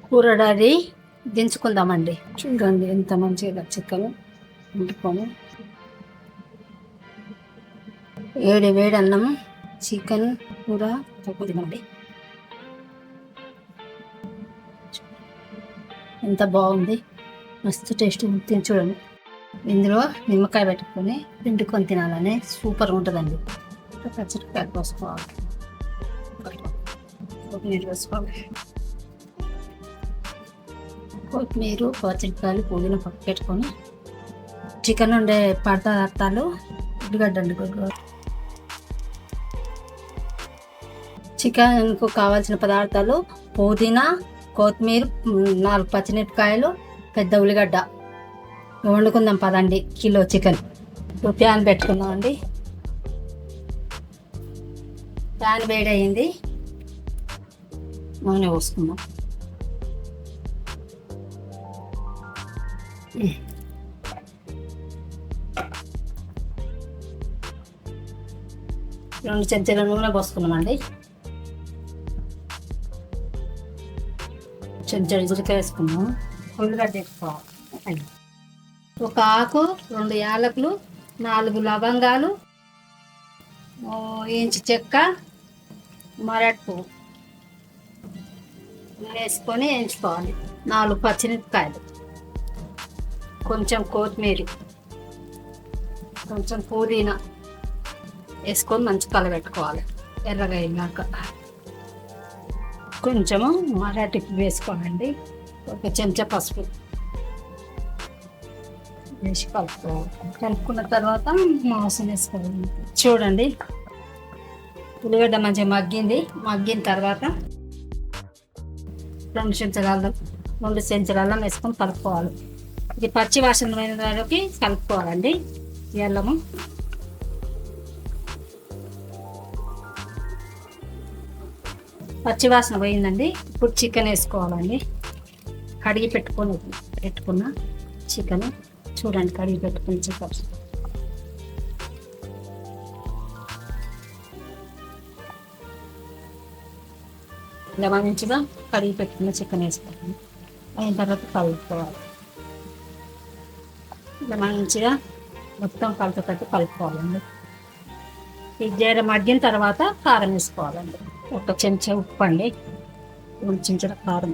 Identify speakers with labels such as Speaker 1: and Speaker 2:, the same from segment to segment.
Speaker 1: కూర అది దించుకుందామండి. చూడండి ఎంత మంచిగా చికెన్ వండుకొని వేడి వేడి అన్నం చికెన్ కూర తగ్గుతుందండి. ఎంత బాగుంది, మస్తు టేస్ట్ తిని చూడండి. ఇందులో నిమ్మకాయ పెట్టుకొని పిండుకొని తినాలని సూపర్ ఉంటుందండి. పచ్చిమిరపకాయలు పోసుకోవాలి, కొత్తిమీర వేసుకోవాలి. కొత్తిమీర పచ్చిమిరపకాయలు పుదీనా పప్పు పెట్టుకొని చికెన్ ఉండే పదార్థాలు ఉల్లిగడ్డ, చికెన్కు కావాల్సిన పదార్థాలు పుదీనా, కొత్తిమీర, 4 పచ్చిమిరపకాయలు, పెద్ద ఉల్లిగడ్డ. వండుకుందాం పదండి. Kilo chicken. ప్యాన్ పెట్టుకుందాం అండి. ప్యాన్ వేడయింది, నూనె పోసుకుందాం. రెండు చెంచాల నూనె పోసుకున్నామండి. చెంచాడు జీలకర్ర వేసుకున్నాం. ఉల్లిగడ్డ వేసుకోవాలి. ఒక ఆకు, 2 యాలకులు, 4 లవంగాలు, ఇంచు చెక్క, మరటి పువ్వు వేసుకొని వేయించుకోవాలి. 4 పచ్చిమిరపకాయలు, కొంచెం కొత్తిమీర, కొంచెం పుదీనా వేసుకొని మంచి కలబెట్టుకోవాలి. ఎర్రగా అయినాక కొంచెము మరాఠీ వేసుకోవాలండి. ఒక చెంచా పసుపు వేసి కలుపుకోవాలి. కలుపుకున్న తర్వాత మాంసం వేసుకోవాలి. చూడండి ఉల్లిగడ్డ మంచిగా మగ్గిన తర్వాత 2 చెంచాల అల్లం వేసుకొని కలుపుకోవాలి. ఇది పచ్చి వాసన వరకు కలుపుకోవాలండి. అల్లము పచ్చివాసన పోయిందండి. ఇప్పుడు చికెన్ వేసుకోవాలండి. కడిగి పెట్టుకున్న చికెన్ చూడండి. కడిగి పెట్టుకున్న చికెన్ ఇలా మంచిగా కడిగి పెట్టుకున్న చికెన్ వేసుకోవాలి. అయిన తర్వాత కలుపుకోవాలి. ఇలా మంచిగా మొత్తం కలుపుకోవాలండి. ఈ జీర మగ్గిన తర్వాత కారం వేసుకోవాలండి. 1 చెంచా ఉప్పు అండి, 2 చెంచాల కారం,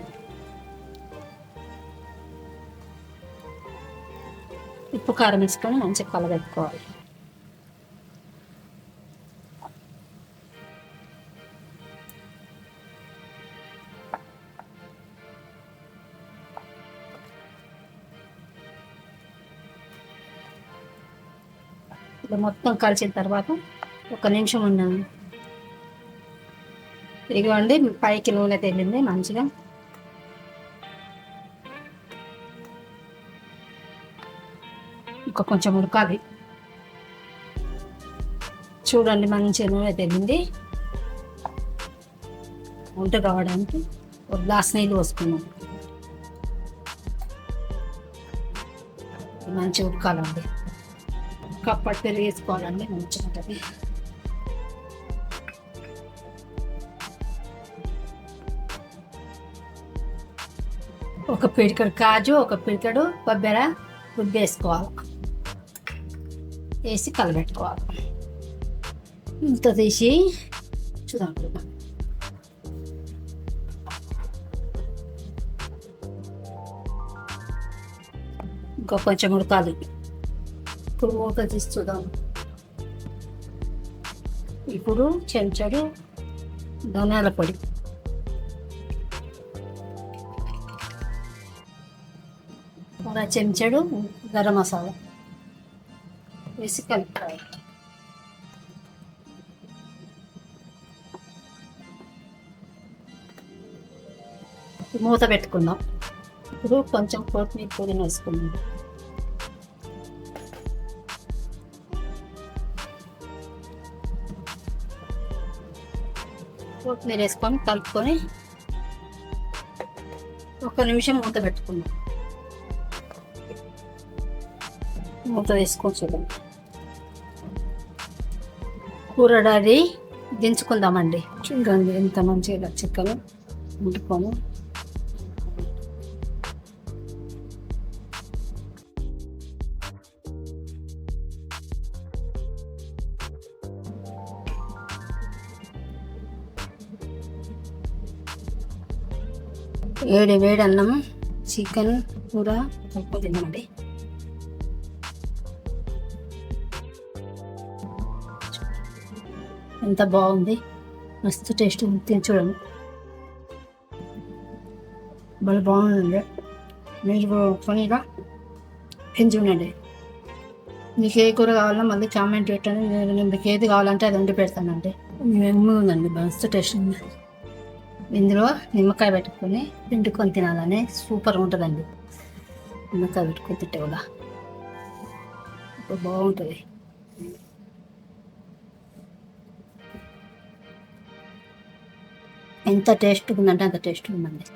Speaker 1: ఉప్పు కారం వేసుకొని మంచిగా కలబెట్టుకోవాలి. ఇలా మొత్తం కలిసిన తర్వాత 1 నిమిషం ఉన్నాను. ఇదిగోండి పైకి నూనె తేలింది మంచిగా. ఇంకా కొంచెం ఉడకాలి. చూడండి మంచిగా నూనె తేలింది. వంట కావడానికి 1 గ్లాస్ నీళ్ళు పోసుకున్నాం. మంచిగా ఉడకాలండి. కప్పటి పెరుగు వేసుకోవాలండి, మంచిగా ఉంటుంది. ఒక పిడికడు కాజు, ఒక పిడికడు కొబ్బరి రుబ్బి వేసుకోవాలి. వేసి కలబెట్టుకోవాలి. ఇంత తీసి చూద్దాం. ఇంకా కొంచెం ఉడకాలి. ఇప్పుడు మూత తీసి చూద్దాం. ఇప్పుడు చెంచాడు ధనియాల పొడి, చెంచాడు గరం మసాలా వేసి కలుపుకోవాలి. మూత పెట్టుకుందాం. ఇప్పుడు కొంచెం కొత్తిమీర పుదీనా వేసుకుందాం. కొత్తిమీర వేసుకొని కలుపుకొని 1 నిమిషం మూత పెట్టుకుందాం. మూత వేసుకొని చూడండి. కూర అది దించుకుందామండి. చూడండి ఎంత మంచిగా చికెన్ వండుకొని వేడి వేడి అన్నం చికెన్ కూర ఉప్పు తిన్నామండి. ఎంత బాగుంది, మస్తు టేస్ట్ తిని చూడండి, భలే బాగుందండి. మీరు కొనిగా తిని చూడండి. మీకు ఏ కూర కావాలన్నా మళ్ళీ కామెంట్ పెట్టండి, నేను మీకు ఏది కావాలంటే అది వండి పెడతానండి. ఉందండి, మస్తు టేస్ట్ ఉంది. ఇందులో నిమ్మకాయ పెట్టుకొని పిండుకొని తినాలని సూపర్ ఉంటుందండి. నిమ్మకాయ పెట్టుకొని తింటే కూడా బాగుంటుంది. ఎంత టేస్ట్గా ఉందంటే అంత టేస్ట్గా ఉందండి.